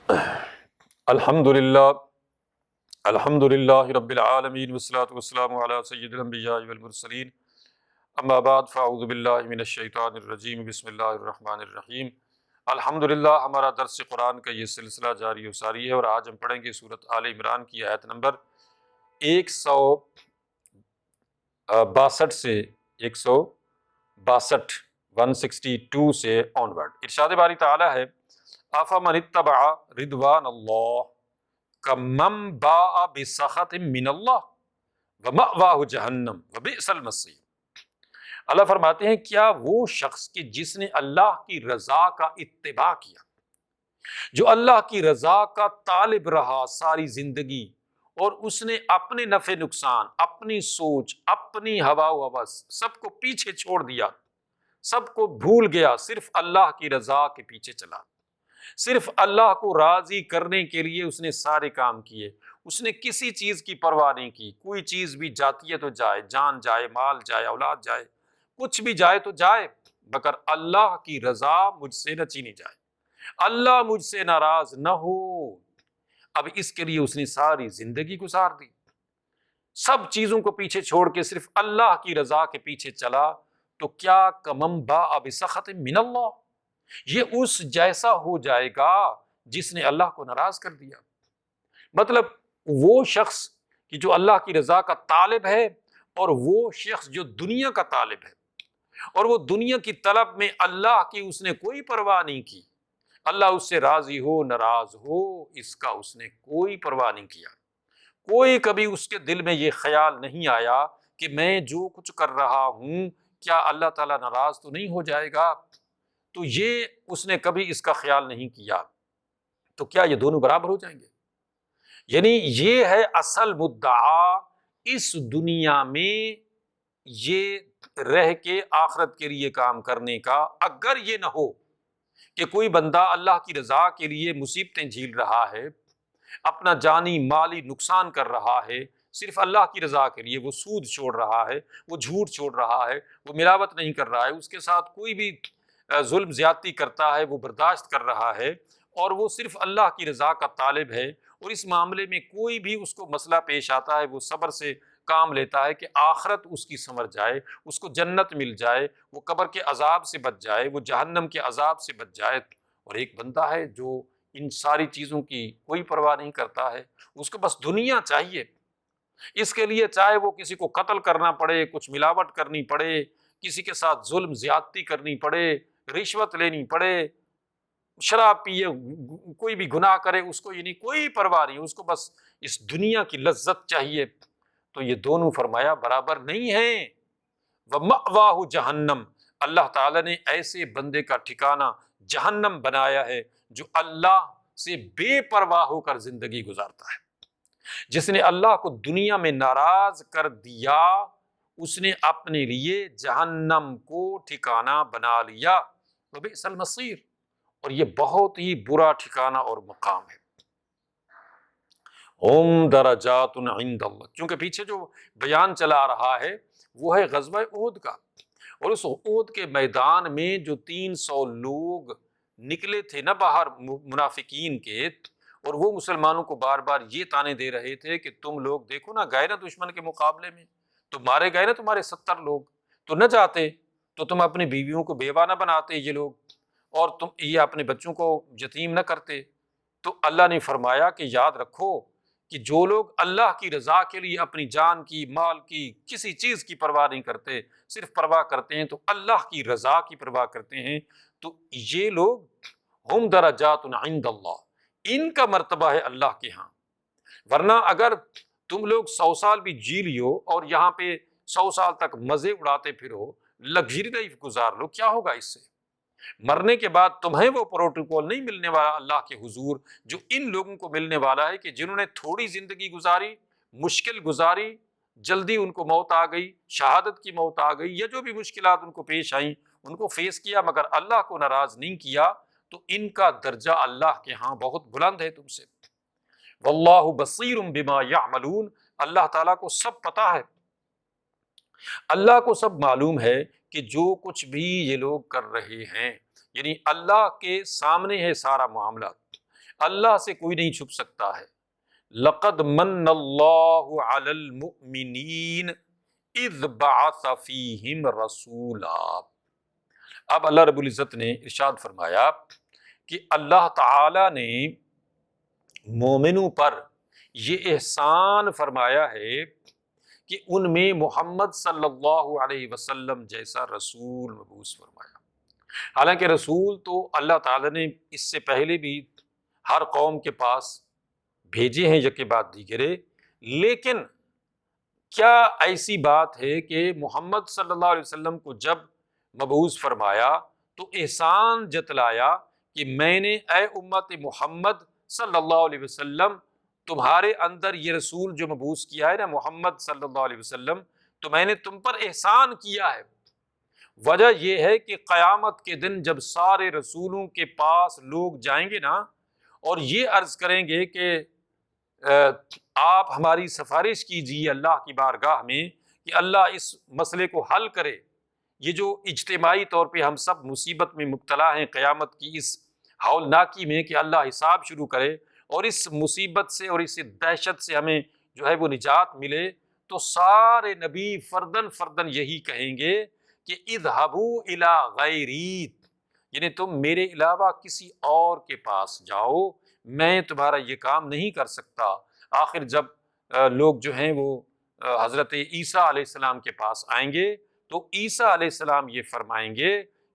الحمدللہ الحمدللہ رب العالمین والصلاة والسلام علی سید الانبیاء والمرسلین اما بعد فاعوذ باللہ من الشیطان الرجیم بسم اللہ الرحمن الرحیم۔ الحمدللہ ہمارا درس قرآن کا یہ سلسلہ جاری و ساری ہے، اور آج ہم پڑھیں گے سورۃ آل عمران کی آیت نمبر 162 سے 162 162 سے آنورڈ۔ ارشاد باری تعالیٰ ہے افمن اتبع رضوان اللہ کمن باء بسخط من اللہ ومأواہ جہنم وبئس المصیر۔ اللہ فرماتے ہیں کیا وہ شخص کہ جس نے اللہ کی رضا کا اتباع کیا، جو اللہ کی رضا کا طالب رہا ساری زندگی، اور اس نے اپنے نفع نقصان، اپنی سوچ، اپنی ہوا و ہوس سب کو پیچھے چھوڑ دیا، سب کو بھول گیا، صرف اللہ کی رضا کے پیچھے چلا، صرف اللہ کو راضی کرنے کے لیے اس نے سارے کام کیے، اس نے کسی چیز کی پرواہ نہیں کی، کوئی چیز بھی جاتی ہے تو جائے، جان جائے، مال جائے، اولاد جائے، کچھ بھی جائے تو جائے، مگر اللہ کی رضا مجھ سے نہ چینی جائے، اللہ مجھ سے ناراض نہ ہو۔ اب اس کے لیے اس نے ساری زندگی گزار دی، سب چیزوں کو پیچھے چھوڑ کے صرف اللہ کی رضا کے پیچھے چلا، تو کیا کمن باء بسخط من اللہ، یہ اس جیسا ہو جائے گا جس نے اللہ کو ناراض کر دیا۔ مطلب وہ شخص کہ جو اللہ کی رضا کا طالب ہے، اور وہ شخص جو دنیا کا طالب ہے، اور وہ دنیا کی طلب میں اللہ کی اس نے کوئی پرواہ نہیں کی، اللہ اس سے راضی ہو ناراض ہو اس کا اس نے کوئی پرواہ نہیں کیا، کوئی کبھی اس کے دل میں یہ خیال نہیں آیا کہ میں جو کچھ کر رہا ہوں کیا اللہ تعالیٰ ناراض تو نہیں ہو جائے گا، تو یہ اس نے کبھی اس کا خیال نہیں کیا، تو کیا یہ دونوں برابر ہو جائیں گے؟ یعنی یہ ہے اصل مدعا اس دنیا میں یہ رہ کے آخرت کے لیے کام کرنے کا۔ اگر یہ نہ ہو کہ کوئی بندہ اللہ کی رضا کے لیے مصیبتیں جھیل رہا ہے، اپنا جانی مالی نقصان کر رہا ہے، صرف اللہ کی رضا کے لیے وہ سود چھوڑ رہا ہے، وہ جھوٹ چھوڑ رہا ہے، وہ ملاوٹ نہیں کر رہا ہے، اس کے ساتھ کوئی بھی ظلم زیادتی کرتا ہے وہ برداشت کر رہا ہے، اور وہ صرف اللہ کی رضا کا طالب ہے، اور اس معاملے میں کوئی بھی اس کو مسئلہ پیش آتا ہے وہ صبر سے کام لیتا ہے کہ آخرت اس کی سنور جائے، اس کو جنت مل جائے، وہ قبر کے عذاب سے بچ جائے، وہ جہنم کے عذاب سے بچ جائے۔ اور ایک بندہ ہے جو ان ساری چیزوں کی کوئی پرواہ نہیں کرتا ہے، اس کو بس دنیا چاہیے، اس کے لیے چاہے وہ کسی کو قتل کرنا پڑے، کچھ ملاوٹ کرنی پڑے، کسی کے ساتھ ظلم زیادتی کرنی پڑے، رشوت لینی پڑے، شراب پیے، کوئی بھی گناہ کرے، اس کو یعنی کوئی پرواہ نہیں، اس کو بس اس دنیا کی لذت چاہیے، تو یہ دونوں فرمایا برابر نہیں ہیں۔ وَمَأْوَاهُ جہنم، اللہ تعالیٰ نے ایسے بندے کا ٹھکانہ جہنم بنایا ہے جو اللہ سے بے پرواہ ہو کر زندگی گزارتا ہے، جس نے اللہ کو دنیا میں ناراض کر دیا، اس نے اپنے لیے جہنم کو ٹھکانہ بنا لیا۔ وبئس المصیر، اور یہ بہت ہی برا ٹھکانہ اور مقام ہے۔ ہم درجات عند اللہ، چونکہ پیچھے جو بیان چلا رہا ہے وہ ہے غزوہ احد کا، اور اس احد کے میدان میں جو 300 لوگ نکلے تھے نا باہر منافقین کے، اور وہ مسلمانوں کو بار بار یہ تانے دے رہے تھے کہ تم لوگ دیکھو نا، گئے نا دشمن کے مقابلے میں تو مارے گئے نا تمہارے 70 لوگ، تو نہ جاتے تو تم اپنی بیویوں کو بیوہ نہ بناتے یہ لوگ، اور تم یہ اپنے بچوں کو یتیم نہ کرتے۔ تو اللہ نے فرمایا کہ یاد رکھو کہ جو لوگ اللہ کی رضا کے لیے اپنی جان کی، مال کی، کسی چیز کی پرواہ نہیں کرتے، صرف پرواہ کرتے ہیں تو اللہ کی رضا کی پرواہ کرتے ہیں، تو یہ لوگ ہم درجات عند اللہ، ان کا مرتبہ ہے اللہ کے ہاں۔ ورنہ اگر تم لوگ 100 سال بھی جی لیو اور یہاں پہ 100 سال تک مزے اڑاتے پھرو، لگژری لائف گزار لو، کیا ہوگا اس سے؟ مرنے کے بعد تمہیں وہ پروٹوکول نہیں ملنے والا اللہ کے حضور جو ان لوگوں کو ملنے والا ہے کہ جنہوں نے تھوڑی زندگی گزاری، مشکل گزاری، جلدی ان کو موت آ گئی، شہادت کی موت آ گئی، یا جو بھی مشکلات ان کو پیش آئیں ان کو فیس کیا، مگر اللہ کو ناراض نہیں کیا، تو ان کا درجہ اللہ کے ہاں بہت بلند ہے تم سے۔ واللہ بصیر بما یعملون، اللہ تعالیٰ کو سب پتہ ہے، اللہ کو سب معلوم ہے کہ جو کچھ بھی یہ لوگ کر رہے ہیں، یعنی اللہ کے سامنے ہے سارا معاملہ، اللہ سے کوئی نہیں چھپ سکتا ہے۔ لقد من اللہ علی المؤمنین اذ بعث فیہم رسولا۔ اب اللہ رب العزت نے ارشاد فرمایا کہ اللہ تعالی نے مومنوں پر یہ احسان فرمایا ہے کہ ان میں محمد صلی اللہ علیہ وسلم جیسا رسول مبعوث فرمایا۔ حالانکہ رسول تو اللہ تعالیٰ نے اس سے پہلے بھی ہر قوم کے پاس بھیجے ہیں یکے بعد دیگرے، لیکن کیا ایسی بات ہے کہ محمد صلی اللہ علیہ وسلم کو جب مبعوث فرمایا تو احسان جتلایا کہ میں نے اے امت محمد صلی اللہ علیہ وسلم تمہارے اندر یہ رسول جو مبعوث کیا ہے نا محمد صلی اللہ علیہ وسلم، تو میں نے تم پر احسان کیا ہے۔ وجہ یہ ہے کہ قیامت کے دن جب سارے رسولوں کے پاس لوگ جائیں گے نا اور یہ عرض کریں گے کہ آپ ہماری سفارش کیجیے اللہ کی بارگاہ میں کہ اللہ اس مسئلے کو حل کرے، یہ جو اجتماعی طور پہ ہم سب مصیبت میں مبتلا ہیں قیامت کی اس ہولناکی میں کہ اللہ حساب شروع کرے اور اس مصیبت سے اور اس دہشت سے ہمیں جو ہے وہ نجات ملے، تو سارے نبی فردن فردن یہی کہیں گے کہ اذهبوا الی غیری، یعنی تم میرے علاوہ کسی اور کے پاس جاؤ، میں تمہارا یہ کام نہیں کر سکتا۔ آخر جب لوگ جو ہیں وہ حضرت عیسیٰ علیہ السلام کے پاس آئیں گے تو عیسیٰ علیہ السلام یہ فرمائیں گے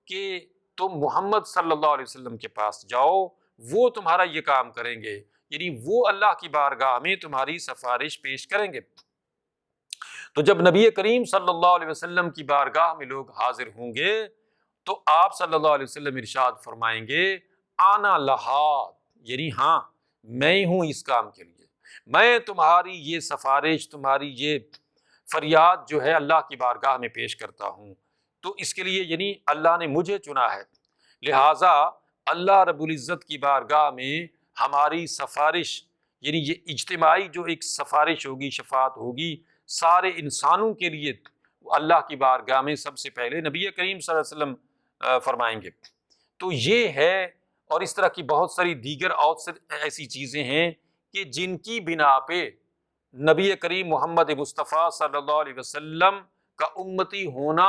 کہ تم محمد صلی اللہ علیہ وسلم کے پاس جاؤ، وہ تمہارا یہ کام کریں گے، یعنی وہ اللہ کی بارگاہ میں تمہاری سفارش پیش کریں گے۔ تو جب نبی کریم صلی اللہ علیہ وسلم کی بارگاہ میں لوگ حاضر ہوں گے تو آپ صلی اللہ علیہ وسلم ارشاد فرمائیں گے آنا لہا، یعنی ہاں میں ہوں اس کام کے لیے، میں تمہاری یہ سفارش، تمہاری یہ فریاد جو ہے اللہ کی بارگاہ میں پیش کرتا ہوں، تو اس کے لیے یعنی اللہ نے مجھے چنا ہے، لہٰذا اللہ رب العزت کی بارگاہ میں ہماری سفارش، یعنی یہ اجتماعی جو ایک سفارش ہوگی، شفاعت ہوگی سارے انسانوں کے لیے، اللہ کی بارگاہ میں سب سے پہلے نبی کریم صلی اللہ علیہ وسلم فرمائیں گے۔ تو یہ ہے، اور اس طرح کی بہت ساری دیگر اور ایسی چیزیں ہیں کہ جن کی بنا پہ نبی کریم محمد مصطفیٰ صلی اللہ علیہ وسلم کا امتی ہونا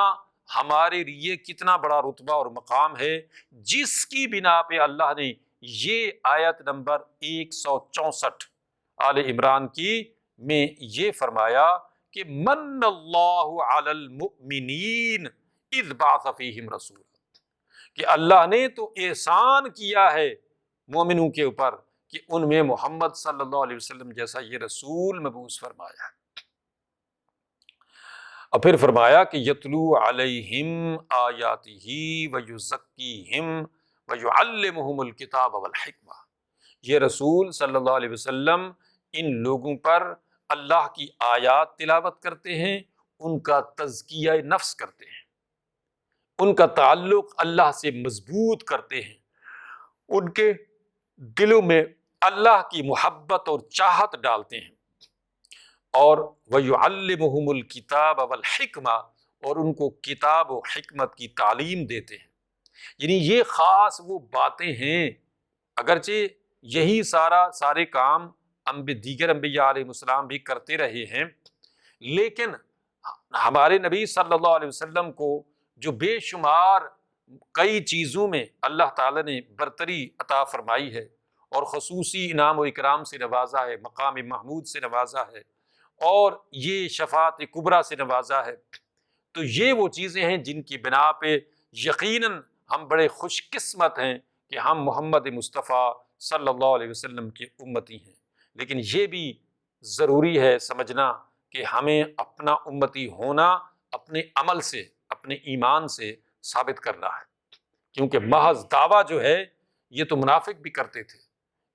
ہمارے لیے کتنا بڑا رتبہ اور مقام ہے، جس کی بنا پہ اللہ نے یہ آیت نمبر 164 آل عمران کی میں یہ فرمایا کہ من اللہ علی المؤمنین اذ بعث فیہم رسول، کہ اللہ نے تو احسان کیا ہے مومنوں کے اوپر کہ ان میں محمد صلی اللہ علیہ وسلم جیسا یہ رسول مبعوث فرمایا ہے۔ اور پھر فرمایا کہ یتلو علیہم آیاتہ ویزکیہم ویعلمہم الکتاب والحکمہ، یہ رسول صلی اللہ علیہ وسلم ان لوگوں پر اللہ کی آیات تلاوت کرتے ہیں، ان کا تزکیہ نفس کرتے ہیں، ان کا تعلق اللہ سے مضبوط کرتے ہیں، ان کے دلوں میں اللہ کی محبت اور چاہت ڈالتے ہیں، اور وَيُعَلِّمُهُمُ الْكِتَابَ وَالْحِكْمَةَ، اور ان کو کتاب و حکمت کی تعلیم دیتے ہیں۔ یعنی یہ خاص وہ باتیں ہیں، اگرچہ یہی سارے کام دیگر انبیاء علیہ السلام بھی کرتے رہے ہیں، لیکن ہمارے نبی صلی اللہ علیہ وسلم کو جو بے شمار کئی چیزوں میں اللہ تعالیٰ نے برتری عطا فرمائی ہے اور خصوصی انعام و اکرام سے نوازا ہے، مقام محمود سے نوازا ہے، اور یہ شفاعت کبریٰ سے نوازا ہے، تو یہ وہ چیزیں ہیں جن کی بنا پہ یقیناً ہم بڑے خوش قسمت ہیں کہ ہم محمد مصطفیٰ صلی اللہ علیہ وسلم کے امتی ہیں۔ لیکن یہ بھی ضروری ہے سمجھنا کہ ہمیں اپنا امتی ہونا اپنے عمل سے، اپنے ایمان سے ثابت کرنا ہے، کیونکہ محض دعویٰ جو ہے یہ تو منافق بھی کرتے تھے۔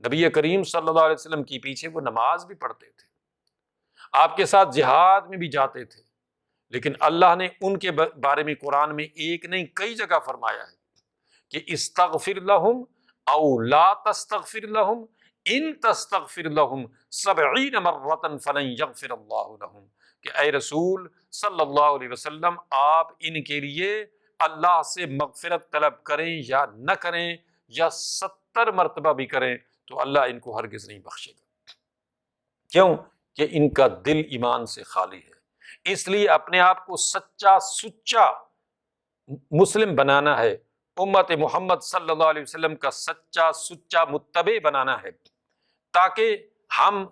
نبی کریم صلی اللہ علیہ وسلم کے پیچھے وہ نماز بھی پڑھتے تھے، آپ کے ساتھ جہاد میں بھی جاتے تھے، لیکن اللہ نے ان کے بارے میں قرآن میں ایک نہیں کئی جگہ فرمایا ہے کہ استغفر لہم او لا تستغفر لہم ان تستغفر لہم 70 مرۃ فلن یغفر اللہ لہم، کہ اے رسول صلی اللہ علیہ وسلم آپ ان کے لیے اللہ سے مغفرت طلب کریں یا نہ کریں، یا 70 مرتبہ بھی کریں تو اللہ ان کو ہرگز نہیں بخشے گا۔ کیوں؟ کہ ان کا دل ایمان سے خالی ہے۔ اس لیے اپنے آپ کو سچا سچا مسلم بنانا ہے، امت محمد صلی اللہ علیہ وسلم کا سچا سچا متبع بنانا ہے، تاکہ ہم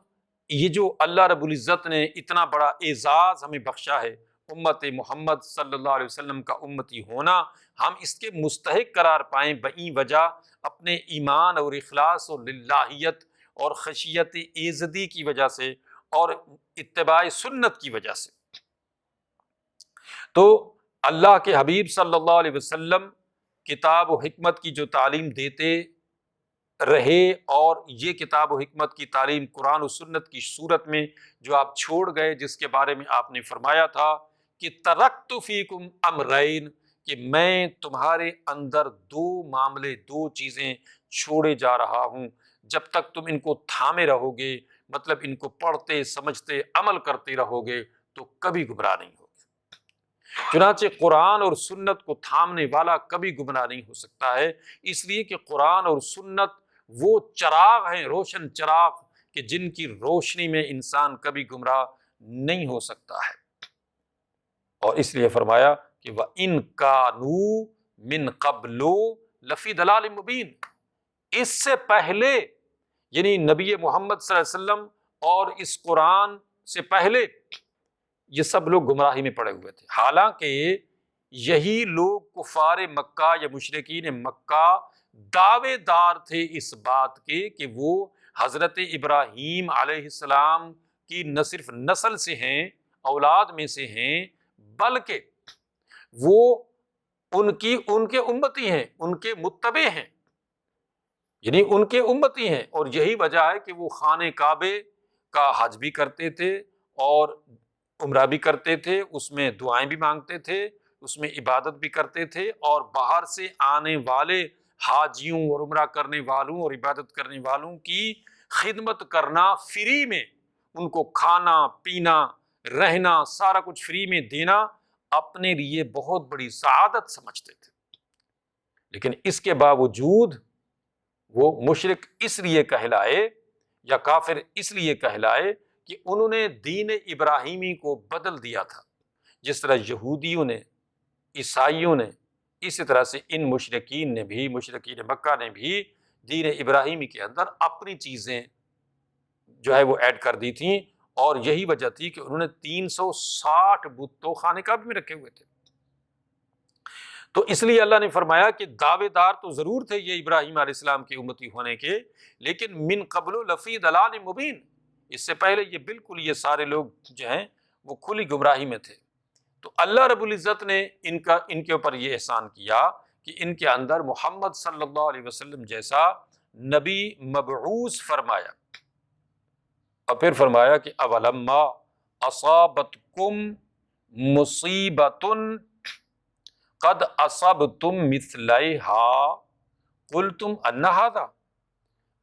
یہ جو اللہ رب العزت نے اتنا بڑا اعزاز ہمیں بخشا ہے، امت محمد صلی اللہ علیہ وسلم کا امتی ہونا، ہم اس کے مستحق قرار پائیں بئی وجہ اپنے ایمان اور اخلاص اور للہیت اور خشیت ایزدی کی وجہ سے اور اتباع سنت کی وجہ سے۔ تو اللہ کے حبیب صلی اللہ علیہ وسلم کتاب و حکمت کی جو تعلیم دیتے رہے، اور یہ کتاب و حکمت کی تعلیم قرآن و سنت کی صورت میں جو آپ چھوڑ گئے، جس کے بارے میں آپ نے فرمایا تھا کہ ترکت فیکم امرین، کہ میں تمہارے اندر دو معاملے، دو چیزیں چھوڑے جا رہا ہوں، جب تک تم ان کو تھامے رہو گے، مطلب ان کو پڑھتے سمجھتے عمل کرتے رہو گے، تو کبھی گمراہ نہیں ہوگے۔ چنانچہ قرآن اور سنت کو تھامنے والا کبھی گمراہ نہیں ہو سکتا ہے، اس لیے کہ قرآن اور سنت وہ چراغ ہیں، روشن چراغ، کہ جن کی روشنی میں انسان کبھی گمراہ نہیں ہو سکتا ہے۔ اور اس لیے فرمایا کہ وَإِن كَانُوا مِن قَبْلُ لَفِي ضَلَالٍ مُبِينٍ، اس سے پہلے یعنی نبی محمد صلی اللہ علیہ وسلم اور اس قرآن سے پہلے یہ سب لوگ گمراہی میں پڑے ہوئے تھے، حالانکہ یہی لوگ کفار مکہ یا مشرکین مکہ دعوے دار تھے اس بات کے کہ وہ حضرت ابراہیم علیہ السلام کی نہ صرف نسل سے ہیں، اولاد میں سے ہیں، بلکہ وہ ان کے امتی ہیں، ان کے متبع ہیں، یعنی ان کے امتی ہیں۔ اور یہی وجہ ہے کہ وہ خانہ کعبے کا حج بھی کرتے تھے اور عمرہ بھی کرتے تھے، اس میں دعائیں بھی مانگتے تھے، اس میں عبادت بھی کرتے تھے، اور باہر سے آنے والے حاجیوں اور عمرہ کرنے والوں اور عبادت کرنے والوں کی خدمت کرنا، فری میں ان کو کھانا پینا رہنا سارا کچھ فری میں دینا اپنے لیے بہت بڑی سعادت سمجھتے تھے۔ لیکن اس کے باوجود وہ مشرک اس لیے کہلائے یا کافر اس لیے کہلائے کہ انہوں نے دین ابراہیمی کو بدل دیا تھا، جس طرح یہودیوں نے، عیسائیوں نے، اسی طرح سے ان مشرکین نے بھی، مشرکین مکہ نے بھی دین ابراہیمی کے اندر اپنی چیزیں جو ہے وہ ایڈ کر دی تھیں، اور یہی وجہ تھی کہ انہوں نے 360 بت تو خانہ کعبہ میں رکھے ہوئے تھے۔ تو اس لیے اللہ نے فرمایا کہ دعوے دار تو ضرور تھے یہ ابراہیم علیہ السلام کی امتی ہونے کے، لیکن من قبل لفی ضلال مبین، اس سے پہلے یہ بالکل یہ سارے لوگ جو ہیں وہ کھلی گمراہی میں تھے۔ تو اللہ رب العزت نے ان کے اوپر یہ احسان کیا کہ ان کے اندر محمد صلی اللہ علیہ وسلم جیسا نبی مبعوث فرمایا، اور پھر فرمایا کہ اولما اصابتکم مصیبۃ قد اصبتم مثلیہا قلتم ان ھذا۔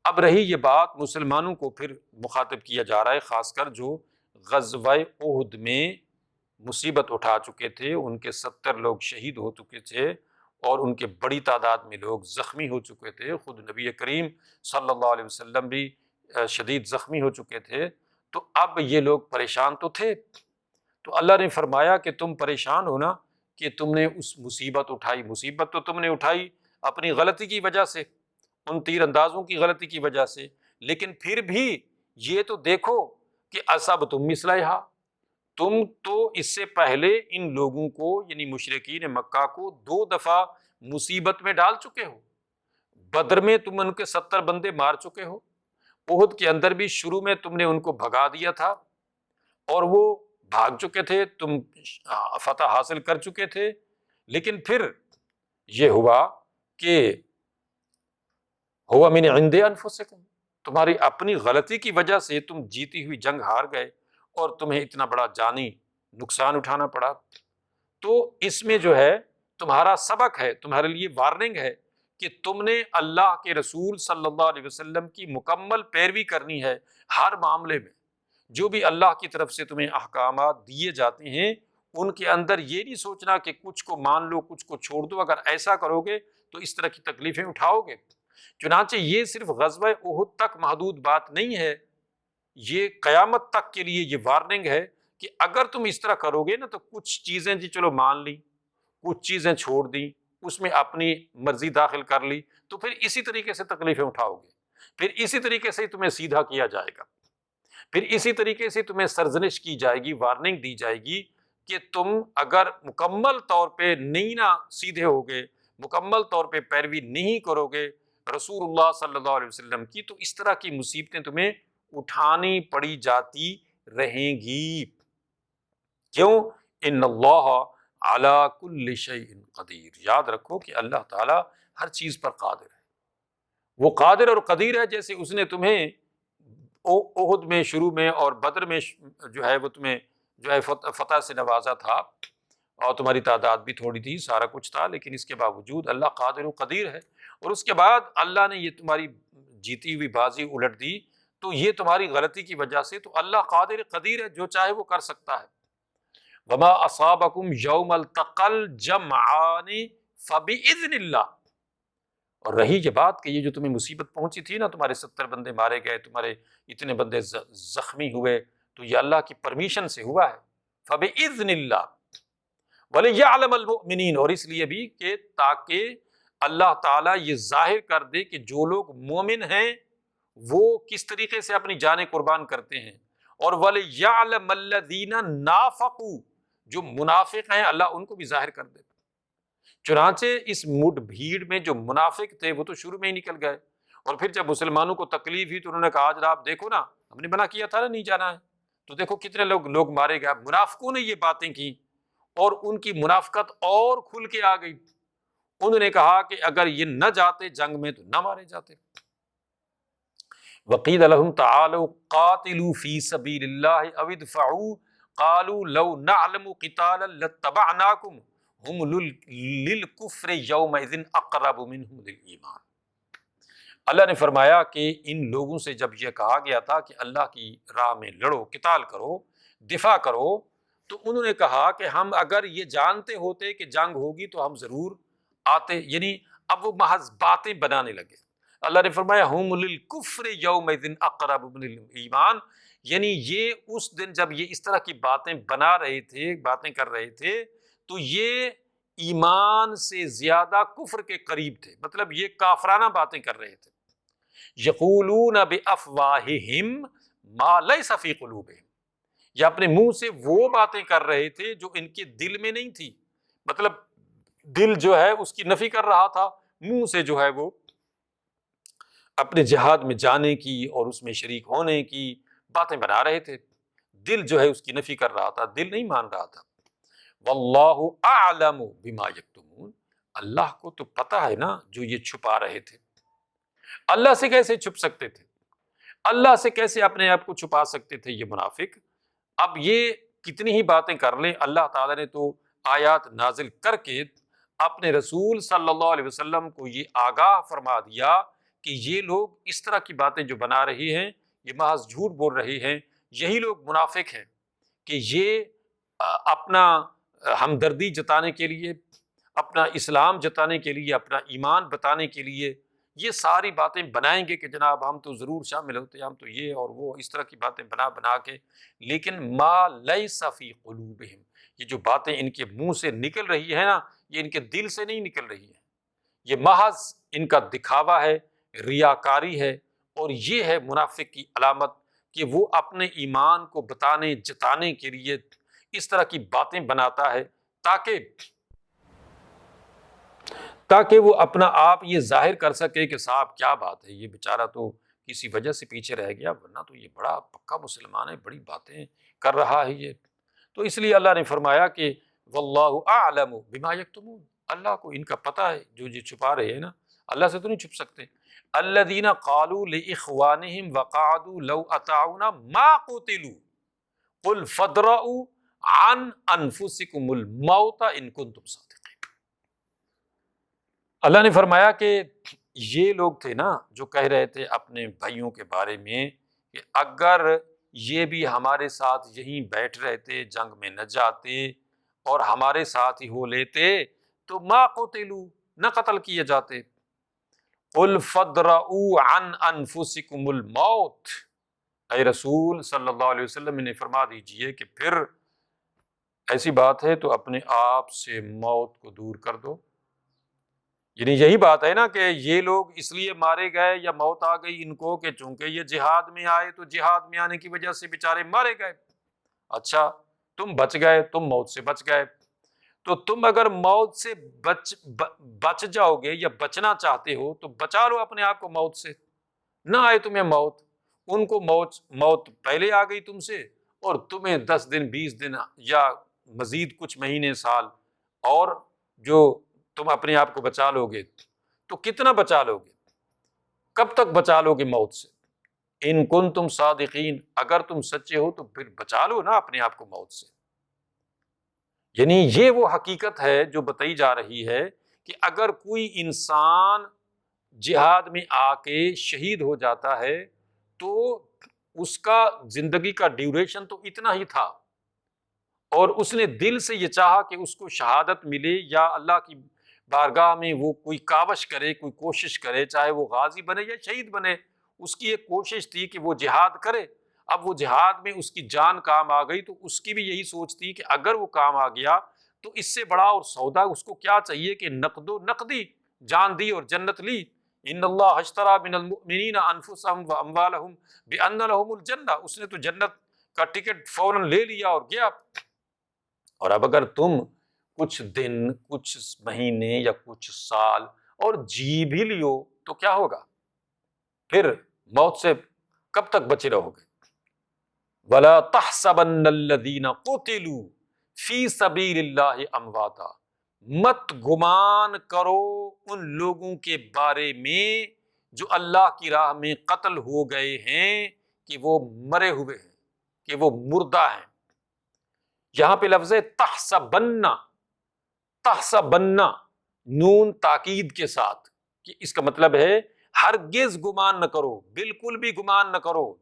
اب رہی یہ بات مسلمانوں کو پھر مخاطب کیا جا رہا ہے، خاص کر جو غزوہ احد میں مصیبت اٹھا چکے تھے، ان کے 70 لوگ شہید ہو چکے تھے اور ان کے بڑی تعداد میں لوگ زخمی ہو چکے تھے، خود نبی کریم صلی اللہ علیہ وسلم بھی شدید زخمی ہو چکے تھے۔ تو اب یہ لوگ پریشان تو تھے، تو اللہ نے فرمایا کہ تم پریشان ہو نا کہ تم نے اس مصیبت اٹھائی، مصیبت تو تم نے اٹھائی اپنی غلطی کی وجہ سے، ان تیر اندازوں کی غلطی کی وجہ سے، لیکن پھر بھی یہ تو دیکھو کہ اصبتم مثلیہا، تم تو اس سے پہلے ان لوگوں کو یعنی مشرکین مکہ کو 2 دفعہ مصیبت میں ڈال چکے ہو۔ بدر میں تم ان کے 70 بندے مار چکے ہو، احد کے اندر بھی شروع میں تم نے ان کو بھگا دیا تھا اور وہ بھاگ چکے تھے، تم فتح حاصل کر چکے تھے، لیکن پھر یہ ہوا کہ ہوا من عند انفسکم، تمہاری اپنی غلطی کی وجہ سے تم جیتی ہوئی جنگ ہار گئے اور تمہیں اتنا بڑا جانی نقصان اٹھانا پڑا۔ تو اس میں جو ہے تمہارا سبق ہے، تمہارے لیے وارننگ ہے کہ تم نے اللہ کے رسول صلی اللہ علیہ وسلم کی مکمل پیروی کرنی ہے ہر معاملے میں۔ جو بھی اللہ کی طرف سے تمہیں احکامات دیے جاتے ہیں ان کے اندر یہ نہیں سوچنا کہ کچھ کو مان لو کچھ کو چھوڑ دو، اگر ایسا کرو گے تو اس طرح کی تکلیفیں اٹھاؤ گے۔ چنانچہ یہ صرف غزوہ احد تک محدود بات نہیں ہے، یہ قیامت تک کے لیے یہ وارننگ ہے کہ اگر تم اس طرح کرو گے نا تو کچھ چیزیں جی چلو مان لی، کچھ چیزیں چھوڑ دیں، اس میں اپنی مرضی داخل کر لی، تو پھر اسی طریقے سے تکلیفیں اٹھاؤ گے، پھر اسی طریقے سے تمہیں سیدھا کیا جائے گا، پھر اسی طریقے سے تمہیں سرزنش کی جائے گی، وارننگ دی جائے گی کہ تم اگر مکمل طور پہ نہیں نہ سیدھے ہوگے، مکمل طور پہ پیروی نہیں کرو گے رسول اللہ صلی اللہ علیہ وسلم کی، تو اس طرح کی مصیبتیں تمہیں اٹھانی پڑی جاتی رہیں گی۔ کیوں؟ ان اللہ علی کل شیء قدیر، یاد رکھو کہ اللہ تعالیٰ ہر چیز پر قادر ہے، وہ قادر اور قدیر ہے۔ جیسے اس نے تمہیں احد میں شروع میں اور بدر میں جو ہے وہ تمہیں جو ہے فتح سے نوازا تھا، اور تمہاری تعداد بھی تھوڑی تھی، سارا کچھ تھا، لیکن اس کے باوجود اللہ قادر و قدیر ہے، اور اس کے بعد اللہ نے یہ تمہاری جیتی ہوئی بازی الٹ دی، تو یہ تمہاری غلطی کی وجہ سے، تو اللہ قادر قدیر ہے، جو چاہے وہ کر سکتا ہے۔ وما اصابکم یوم التقى الجمعان فباذن اللہ۔ اور رہی یہ بات کہ یہ جو تمہیں مصیبت پہنچی تھی نا، تمہارے 70 بندے مارے گئے، تمہارے اتنے بندے زخمی ہوئے، تو یہ اللہ کی پرمیشن سے ہوا ہے، فباذن اللہ ولیعلم المؤمنین، اور اس لیے بھی کہ تاکہ اللہ تعالیٰ یہ ظاہر کر دے کہ جو لوگ مومن ہیں وہ کس طریقے سے اپنی جانیں قربان کرتے ہیں، اور ولیعلم الذین نافقوا، جو منافق ہیں اللہ ان کو بھی ظاہر کر دے۔ چنانچہ اس مڈ بھیڑ میں جو منافق تھے وہ تو شروع میں ہی نکل گئے، اور پھر جب مسلمانوں کو تکلیف ہوئی تو انہوں نے کہا جناب دیکھو نا، ہم نے منع کیا تھا نا نہیں جانا ہے، تو دیکھو کتنے لوگ مارے گئے۔ منافقوں نے یہ باتیں کی اور ان کی منافقت اور کھل کے آ گئی، انہوں نے کہا کہ اگر یہ نہ جاتے جنگ میں تو نہ مارے جاتے۔ وقیل لهم تعالوا قاتلوا فی سبیل اللہ او ادفعوا قالوا لو نعلم قتالا لاتبعناکم ہم للکفر یومئذ اقرب منہم للایمان۔ اللہ نے فرمایا کہ ان لوگوں سے جب یہ کہا گیا تھا کہ اللہ کی راہ میں لڑو، قتال کرو، دفاع کرو، تو انہوں نے کہا کہ ہم اگر یہ جانتے ہوتے کہ جنگ ہوگی تو ہم ضرور آتے، یعنی اب وہ محض باتیں بنانے لگے۔ اللہ نے فرمایا ہم للکفر یومئذ اقرب من الایمان، یعنی یہ اس دن جب یہ اس طرح کی باتیں بنا رہے تھے، باتیں کر رہے تھے، تو یہ ایمان سے زیادہ کفر کے قریب تھے، مطلب یہ کافرانہ باتیں کر رہے تھے۔ یقولون بافواہہم ما لیس فی قلوبہم، یہ اپنے منہ سے وہ باتیں کر رہے تھے جو ان کے دل میں نہیں تھی، مطلب دل جو ہے اس کی نفی کر رہا تھا، منہ سے جو ہے وہ اپنے جہاد میں جانے کی اور اس میں شریک ہونے کی باتیں بنا رہے تھے، دل جو ہے اس کی نفی کر رہا تھا، دل نہیں مان رہا تھا۔ واللہ اعلم بما یکتمون، اللہ کو تو پتہ ہے نا جو یہ چھپا رہے تھے۔ اللہ سے کیسے چھپ سکتے تھے؟ اللہ سے کیسے اپنے آپ کو چھپا سکتے تھے یہ منافق؟ اب یہ کتنی ہی باتیں کر لیں، اللہ تعالیٰ نے تو آیات نازل کر کے اپنے رسول صلی اللہ علیہ وسلم کو یہ آگاہ فرما دیا کہ یہ لوگ اس طرح کی باتیں جو بنا رہی ہیں یہ محض جھوٹ بول رہی ہیں، یہی لوگ منافق ہیں کہ یہ اپنا ہمدردی جتانے کے لیے، اپنا اسلام جتانے کے لیے، اپنا ایمان بتانے کے لیے یہ ساری باتیں بنائیں گے کہ جناب ہم تو ضرور شامل ہوتے ہیں، ہم تو یہ اور وہ، اس طرح کی باتیں بنا کے، لیکن ما لیس فی قلوبہم، یہ جو باتیں ان کے منہ سے نکل رہی ہے نا، یہ ان کے دل سے نہیں نکل رہی ہے، یہ محض ان کا دکھاوا ہے، ریاکاری ہے، اور یہ ہے منافق کی علامت کہ وہ اپنے ایمان کو بتانے جتانے کے لیے اس طرح کی باتیں بناتا ہے تاکہ وہ اپنا آپ یہ ظاہر کر سکے کہ صاحب کیا بات ہے، یہ بیچارہ تو کسی وجہ سے پیچھے رہ گیا، ورنہ تو یہ بڑا پکا مسلمان ہے، بڑی باتیں کر رہا ہے یہ۔ تو اس لیے اللہ نے فرمایا کہ واللہ اعلم بما یکتمون، اللہ کو ان کا پتہ ہے جو یہ چھپا رہے ہیں نا، اللہ سے تو نہیں چھپ سکتے۔ الذین قالوا لاخوانہم وقعدوا لو اطاعونا ما قتلوا قل فادرؤوا عن انفسکم الموت ان کنتم صادقین۔ اللہ نے فرمایا کہ یہ لوگ تھے نا جو کہہ رہے تھے اپنے بھائیوں کے بارے میں کہ اگر یہ بھی ہمارے ساتھ یہیں بیٹھ رہتے، جنگ میں نہ جاتے اور ہمارے ساتھ ہی ہو لیتے تو ما قتلوا، نہ قتل کیے جاتے۔ قل فادرؤوا عن انفسکم الموت، اے رسول صلی اللہ علیہ وسلم انہیں فرما دیجئے کہ پھر ایسی بات ہے تو اپنے آپ سے موت کو دور کر دو۔ یعنی یہی بات ہے نا کہ یہ لوگ اس لیے مارے گئے یا موت آ گئی ان کو کہ چونکہ یہ جہاد میں آئے تو جہاد میں آنے کی وجہ سے بیچارے مارے گئے۔ اچھا تم بچ گئے، تم موت سے بچ گئے، تو تم اگر موت سے بچ جاؤ گے یا بچنا چاہتے ہو تو بچا لو اپنے آپ کو موت سے، نہ آئے تمہیں موت۔ ان کو موت پہلے آ گئی تم سے، اور تمہیں 10 دن 20 دن یا مزید کچھ مہینے سال اور جو تم اپنے آپ کو بچا لو گے، تو کتنا بچا لو گے؟ کب تک بچا لو گے موت سے؟ ان کنتم صادقین، اگر تم سچے ہو تو پھر بچا لو نا اپنے آپ کو موت سے۔ یعنی یہ وہ حقیقت ہے جو بتائی جا رہی ہے کہ اگر کوئی انسان جہاد میں آ کے شہید ہو جاتا ہے تو اس کا زندگی کا ڈیوریشن تو اتنا ہی تھا، اور اس نے دل سے یہ چاہا کہ اس کو شہادت ملے یا اللہ کی بارگاہ میں وہ کوئی کاوش کرے، کوئی کوشش کرے، چاہے وہ غازی بنے یا شہید بنے، اس کی ایک کوشش تھی کہ وہ جہاد کرے۔ اب وہ جہاد میں اس کی جان کام آ گئی تو اس کی بھی یہی سوچ تھی کہ اگر وہ کام آ گیا تو اس سے بڑا اور سودا اس کو کیا چاہیے کہ نقد و نقدی جان دی اور جنت لی۔ ان اللہ اشتری من المؤمنین انفسهم واموالهم بان لهم الجنہ، اس نے تو جنت کا ٹکٹ فوراً لے لیا اور گیا۔ اور اب اگر تم کچھ دن، کچھ مہینے یا کچھ سال اور جی بھی لیو تو کیا ہوگا؟ پھر موت سے کب تک بچے رہو گے؟ وَلَا تَحْسَبَنَّ الَّذِينَ قُتِلُوا فِي سَبِيلِ اللَّهِ أَمْوَاتًا، مت گمان کرو ان لوگوں کے بارے میں جو اللہ کی راہ میں قتل ہو گئے ہیں کہ وہ مرے ہوئے ہیں، کہ وہ مردہ ہیں۔ یہاں پہ لفظ ہے تحسبن، تحسبن نون تاکید کے ساتھ، کہ اس کا مطلب ہے ہرگز گمان نہ کرو، بالکل بھی گمان نہ کرو۔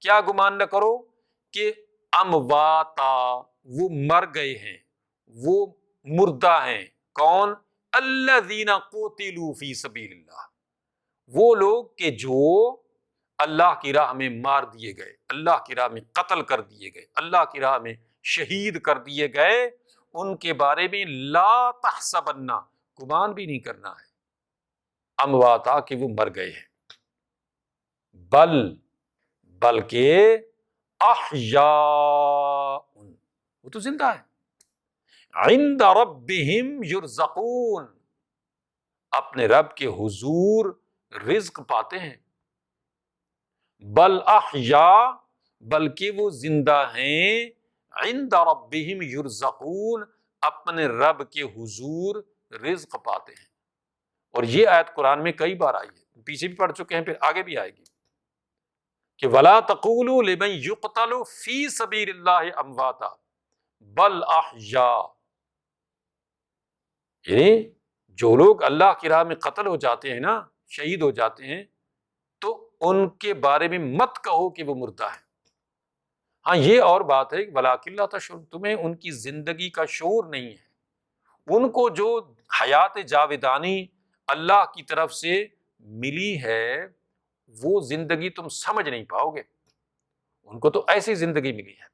کیا گمان نہ کرو؟ کہ امواتا، وہ مر گئے ہیں، وہ مردہ ہیں۔ کون؟ الذین قتلوا فی سبیل اللہ، وہ لوگ کہ جو اللہ کی راہ میں مار دیے گئے، اللہ کی راہ میں قتل کر دیے گئے، اللہ کی راہ میں شہید کر دیے گئے، ان کے بارے میں لا تحسبن، گمان بھی نہیں کرنا ہے، امواتا کہ وہ مر گئے ہیں، بلکہ احیاء، وہ تو زندہ ہے، عند ربہم یرزقون، اپنے رب کے حضور رزق پاتے ہیں۔ بل احیاء، بلکہ وہ زندہ ہیں، عند ربہم یرزقون، اپنے رب کے حضور رزق پاتے ہیں۔ اور یہ آیت قرآن میں کئی بار آئی ہے، پیچھے بھی پڑھ چکے ہیں، پھر آگے بھی آئے گی کہ وَلَا تَقُولُوا لِمَن يُقْتَلُ فِي سَبِيلِ اللَّهِ أَمْوَاتًا بَلْ أَحْيَاء، یعنی جو لوگ اللہ کی راہ میں قتل ہو جاتے ہیں نا، شہید ہو جاتے ہیں، تو ان کے بارے میں مت کہو کہ وہ مردہ ہے۔ ہاں یہ اور بات ہے، وَلَٰكِن لَا تَشْعُرُونَ، تمہیں ان کی زندگی کا شعور نہیں ہے، ان کو جو حیات جاودانی اللہ کی طرف سے ملی ہے وہ زندگی تم سمجھ نہیں پاؤ گے، ان کو تو ایسی زندگی ملی ہے۔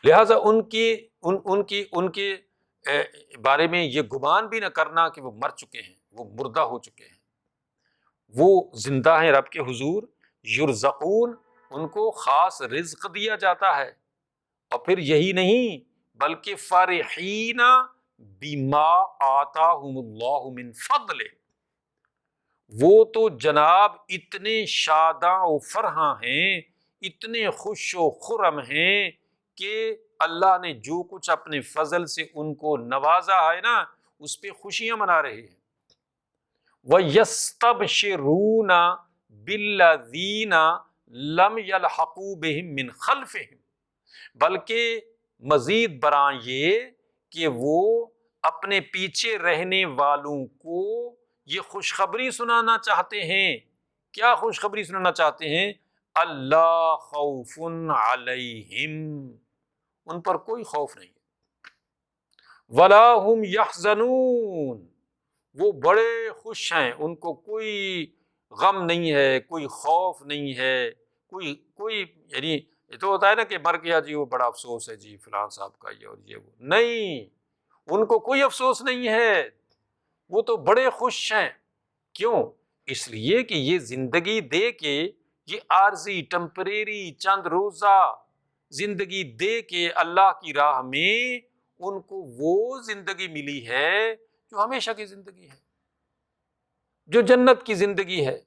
لہٰذا ان کے بارے میں یہ گمان بھی نہ کرنا کہ وہ مر چکے ہیں، وہ مردہ ہو چکے ہیں، وہ زندہ ہیں رب کے حضور، یرزقون، ان کو خاص رزق دیا جاتا ہے۔ اور پھر یہی نہیں بلکہ فرحین بما آتاہم اللہ من فضلہ، وہ تو جناب اتنے شاداں و فرحاں ہیں، اتنے خوش و خرم ہیں کہ اللہ نے جو کچھ اپنے فضل سے ان کو نوازا ہے نا، اس پہ خوشیاں منا رہے ہیں۔ وَيَسْتَبْشِرُونَ بِالَّذِينَ لَمْ يَلْحَقُوا بِهِم مِّنْ خَلْفِهِمْ، بلکہ مزید برآں یہ کہ وہ اپنے پیچھے رہنے والوں کو یہ خوشخبری سنانا چاہتے ہیں۔ کیا خوشخبری سنانا چاہتے ہیں؟ اللہ خوف علیہم، ان پر کوئی خوف نہیں، ولا هم يحزنون، وہ بڑے خوش ہیں، ان کو کوئی غم نہیں ہے، کوئی خوف نہیں ہے، کوئی یعنی یہ تو ہوتا ہے نا کہ مر گیا جی وہ بڑا افسوس ہے جی فلان صاحب کا یہ اور یہ وہ، نہیں، ان کو کوئی افسوس نہیں ہے، وہ تو بڑے خوش ہیں۔ کیوں؟ اس لیے کہ یہ زندگی دے کے، یہ عارضی ٹمپریری چند روزہ زندگی دے کے اللہ کی راہ میں ان کو وہ زندگی ملی ہے جو ہمیشہ کی زندگی ہے، جو جنت کی زندگی ہے،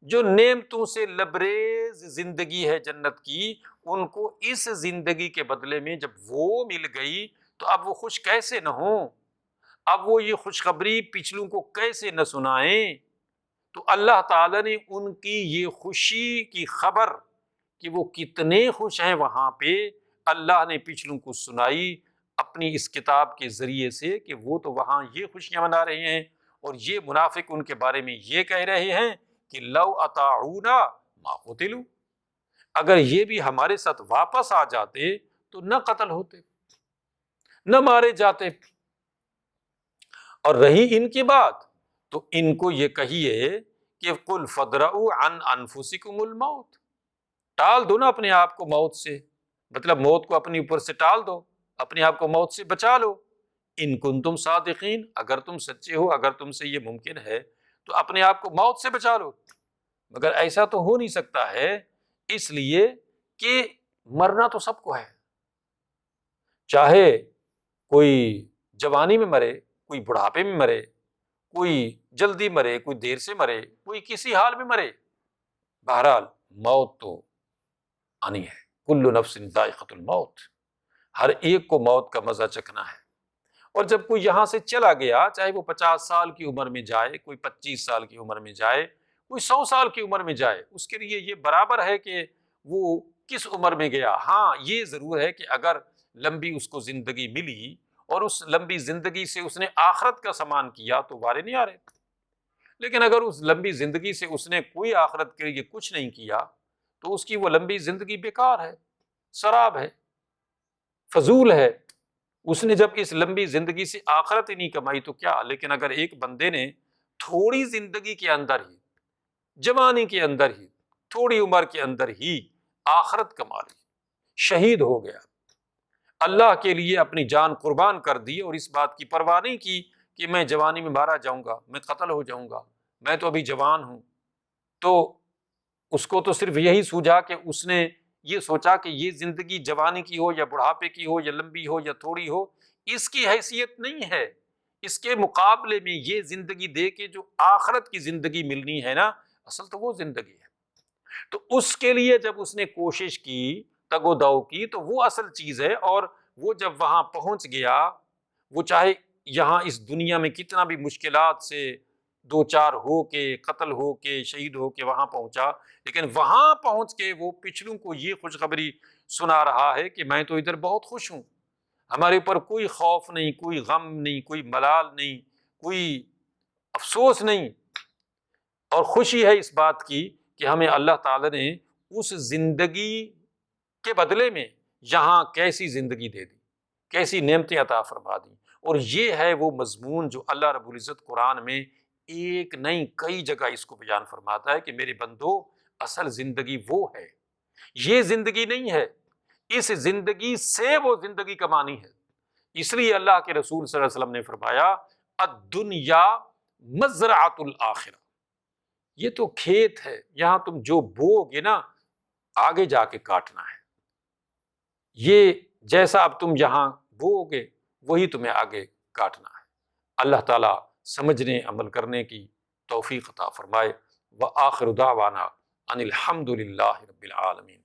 جو نعمتوں سے لبریز زندگی ہے جنت کی، ان کو اس زندگی کے بدلے میں جب وہ مل گئی تو اب وہ خوش کیسے نہ ہوں، اب وہ یہ خوشخبری پچھلوں کو کیسے نہ سنائیں۔ تو اللہ تعالیٰ نے ان کی یہ خوشی کی خبر کہ وہ کتنے خوش ہیں وہاں پہ، اللہ نے پچھلوں کو سنائی اپنی اس کتاب کے ذریعے سے کہ وہ تو وہاں یہ خوشیاں منا رہے ہیں، اور یہ منافق ان کے بارے میں یہ کہہ رہے ہیں کہ لو اطاعونا ما قتلوا، اگر یہ بھی ہمارے ساتھ واپس آ جاتے تو نہ قتل ہوتے، نہ مارے جاتے۔ اور رہی ان کی بات تو ان کو یہ کہیے کہ قل فادرؤوا عن انفسکم الموت، ٹال دو نا اپنے آپ کو موت سے، مطلب موت کو اپنے اوپر سے ٹال دو، اپنے آپ کو موت سے بچا لو، ان کنتم صادقین، اگر تم سچے ہو، اگر تم سے یہ ممکن ہے تو اپنے آپ کو موت سے بچا لو۔ مگر ایسا تو ہو نہیں سکتا ہے، اس لیے کہ مرنا تو سب کو ہے، چاہے کوئی جوانی میں مرے، کوئی بڑھاپے میں مرے، کوئی جلدی مرے، کوئی دیر سے مرے، کوئی کسی حال میں مرے، بہرحال موت تو آنی ہے۔ کل نفس ذائقۃ الموت، ہر ایک کو موت کا مزہ چکھنا ہے۔ اور جب کوئی یہاں سے چلا گیا، چاہے وہ 50 سال کی عمر میں جائے، کوئی 25 سال کی عمر میں جائے، کوئی 100 سال کی عمر میں جائے، اس کے لیے یہ برابر ہے کہ وہ کس عمر میں گیا۔ ہاں یہ ضرور ہے کہ اگر لمبی اس کو زندگی ملی اور اس لمبی زندگی سے اس نے آخرت کا سامان کیا تو وارے نہیں آ رہے، لیکن اگر اس لمبی زندگی سے اس نے کوئی آخرت کے لیے کچھ نہیں کیا تو اس کی وہ لمبی زندگی بیکار ہے، سراب ہے، فضول ہے۔ اس نے جب اس لمبی زندگی سے آخرت ہی نہیں کمائی تو کیا۔ لیکن اگر ایک بندے نے تھوڑی زندگی کے اندر ہی، جوانی کے اندر ہی، تھوڑی عمر کے اندر ہی آخرت کما لی، شہید ہو گیا، اللہ کے لیے اپنی جان قربان کر دی اور اس بات کی پرواہ نہیں کی کہ میں جوانی میں مارا جاؤں گا، میں قتل ہو جاؤں گا، میں تو ابھی جوان ہوں، تو اس کو تو صرف یہی سوجا کہ اس نے یہ سوچا کہ یہ زندگی جوانی کی ہو یا بڑھاپے کی ہو یا لمبی ہو یا تھوڑی ہو، اس کی حیثیت نہیں ہے، اس کے مقابلے میں یہ زندگی دے کے جو آخرت کی زندگی ملنی ہے نا، اصل تو وہ زندگی ہے۔ تو اس کے لیے جب اس نے کوشش کی، تگ و دو کی، تو وہ اصل چیز ہے۔ اور وہ جب وہاں پہنچ گیا، وہ چاہے یہاں اس دنیا میں کتنا بھی مشکلات سے دو چار ہو کے، قتل ہو کے، شہید ہو کے وہاں پہنچا، لیکن وہاں پہنچ کے وہ پچھلوں کو یہ خوشخبری سنا رہا ہے کہ میں تو ادھر بہت خوش ہوں، ہمارے اوپر کوئی خوف نہیں، کوئی غم نہیں، کوئی ملال نہیں، کوئی افسوس نہیں، اور خوشی ہے اس بات کی کہ ہمیں اللہ تعالی نے اس زندگی کے بدلے میں یہاں کیسی زندگی دے دی، کیسی نعمتیں عطا فرما دی۔ اور یہ ہے وہ مضمون جو اللہ رب العزت قرآن میں ایک نہیں کئی جگہ اس کو بیان فرماتا ہے کہ میرے بندو، اصل زندگی وہ ہے، یہ زندگی نہیں ہے، اس زندگی سے وہ زندگی کمانی ہے۔ اس لیے اللہ کے رسول صلی اللہ علیہ وسلم نے فرمایا الدنیا مزرعۃ الآخرہ، یہ تو کھیت ہے، یہاں تم جو بو گے نا آگے جا کے کاٹنا ہے، یہ جیسا اب تم یہاں بو گے وہی تمہیں آگے کاٹنا ہے۔ اللہ تعالیٰ سمجھنے عمل کرنے کی توفیق عطا فرمائے۔ وآخر دعوانا ان الحمد للہ رب العالمین۔